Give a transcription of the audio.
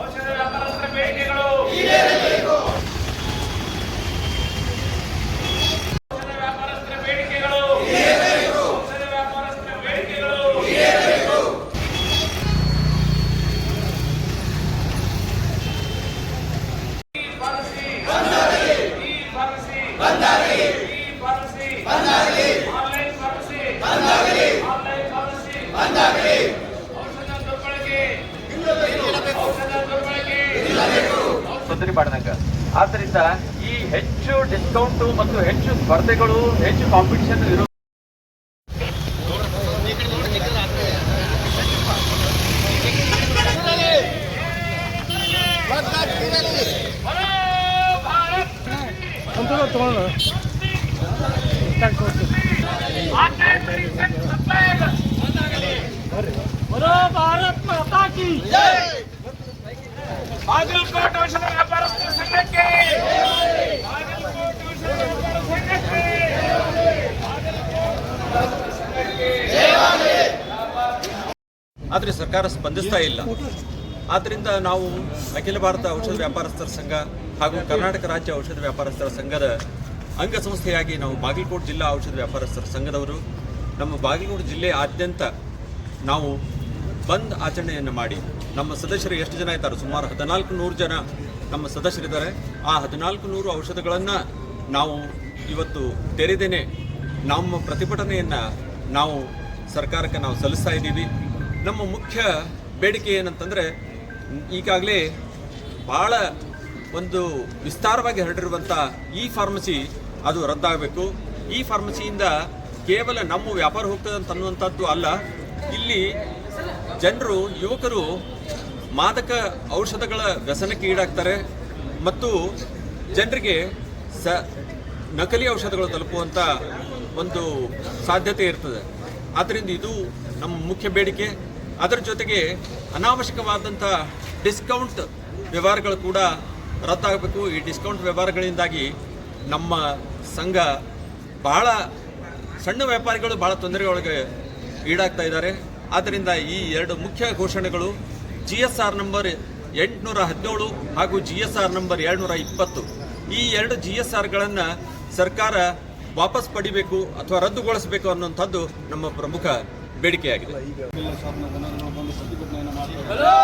ಔಷಧ ವ್ಯಾಪಾರಸ್ಥರ ಬೇಡಿಕೆಗಳು ತೊಂದರೆ ಮಾಡಿದಂಗ. ಆದ್ದರಿಂದ ಈ ಹೆಚ್ಚು ಡಿಸ್ಕೌಂಟ್ ಮತ್ತು ಹೆಚ್ಚು ಸ್ಪರ್ಧೆಗಳು, ಹೆಚ್ಚು ಕಾಂಪಿಟಿಷನ್ ಇರೋ ಭಾರತ್ ಮಾತಾ ಕಿ ಜೈ. ಬಾಗಲಕೋಟೆ ಔಷಧ ವ್ಯಾಪಾರಸ್ಥರ ಸಂಘಕ್ಕೆ, ಬಾಗಲಕೋಟೆ ಔಷಧ ವ್ಯಾಪಾರಸ್ಥರ ಸಂಘಕ್ಕೆ. ಆದರೆ ಸರ್ಕಾರ ಸ್ಪಂದಿಸ್ತಾ ಇಲ್ಲ. ಆದ್ದರಿಂದ ನಾವು ಅಖಿಲ ಭಾರತ ಔಷಧ ವ್ಯಾಪಾರಸ್ಥರ ಸಂಘ ಹಾಗೂ ಕರ್ನಾಟಕ ರಾಜ್ಯ ಔಷಧ ವ್ಯಾಪಾರಸ್ಥರ ಸಂಘದ ಅಂಗಸಂಸ್ಥೆಯಾಗಿ ನಾವು ಬಾಗಲಕೋಟೆ ಜಿಲ್ಲಾ ಔಷಧ ವ್ಯಾಪಾರಸ್ಥರ ಸಂಘದವರು ನಮ್ಮ ಬಾಗಲಕೋಟೆ ಜಿಲ್ಲೆಯಾದ್ಯಂತ ನಾವು ಬಂದ್ ಆಚರಣೆಯನ್ನು ಮಾಡಿ ನಮ್ಮ ಸದಸ್ಯರು ಎಷ್ಟು ಜನ ಇದ್ದಾರೆ, ಸುಮಾರು 1400 ಜನ ನಮ್ಮ ಸದಸ್ಯರಿದ್ದಾರೆ. ಆ 1400 ಔಷಧಗಳನ್ನು ನಾವು ಇವತ್ತು ತೆರೆದೇನೆ ನಮ್ಮ ಪ್ರತಿಭಟನೆಯನ್ನು ನಾವು ಸರ್ಕಾರಕ್ಕೆ ನಾವು ಸಲ್ಲಿಸ್ತಾ ಇದ್ದೀವಿ. ನಮ್ಮ ಮುಖ್ಯ ಬೇಡಿಕೆ ಏನಂತಂದರೆ, ಈಗಾಗಲೇ ಭಾಳ ಒಂದು ವಿಸ್ತಾರವಾಗಿ ಹರಡಿರುವಂಥ ಈ ಫಾರ್ಮಸಿ ಅದು ರದ್ದಾಗಬೇಕು. ಈ ಫಾರ್ಮಸಿಯಿಂದ ಕೇವಲ ನಮ್ಮ ವ್ಯಾಪಾರ ಹೋಗ್ತದೆ ಅಂತ ಅನ್ನುವಂಥದ್ದು ಅಲ್ಲ, ಇಲ್ಲಿ ಜನರು, ಯುವಕರು ಮಾದಕ ಔಷಧಗಳ ವ್ಯಸನಕ್ಕೆ ಈಡಾಗ್ತಾರೆ ಮತ್ತು ಜನರಿಗೆ ನಕಲಿ ಔಷಧಗಳು ತಲುಪುವಂಥ ಒಂದು ಸಾಧ್ಯತೆ ಇರ್ತದೆ. ಆದ್ದರಿಂದ ಇದು ನಮ್ಮ ಮುಖ್ಯ ಬೇಡಿಕೆ. ಅದರ ಜೊತೆಗೆ ಅನಾವಶ್ಯಕವಾದಂಥ ಡಿಸ್ಕೌಂಟ್ ವ್ಯವಹಾರಗಳು ಕೂಡ ರದ್ದಾಗಬೇಕು. ಈ ಡಿಸ್ಕೌಂಟ್ ವ್ಯವಹಾರಗಳಿಂದಾಗಿ ನಮ್ಮ ಸಂಘ ಬಹಳ ಸಣ್ಣ ವ್ಯಾಪಾರಿಗಳು ಭಾಳ ತೊಂದರೆಗಳಿಗೆ ಈಡಾಗ್ತಾ ಇದ್ದಾರೆ. ಆದ್ದರಿಂದ ಈ ಎರಡು ಮುಖ್ಯ ಘೋಷಣೆಗಳು GSR ನಂಬರ್ 817 ಹಾಗೂ GSR ನಂಬರ್ 220, ಈ ಎರಡು GSRಗಳನ್ನು ಸರ್ಕಾರ ವಾಪಸ್ ಪಡಿಬೇಕು ಅಥವಾ ರದ್ದುಗೊಳಿಸಬೇಕು ಅನ್ನುವಂಥದ್ದು ನಮ್ಮ ಪ್ರಮುಖ ಬೇಡಿಕೆಯಾಗಿದೆ. ಹಲೋ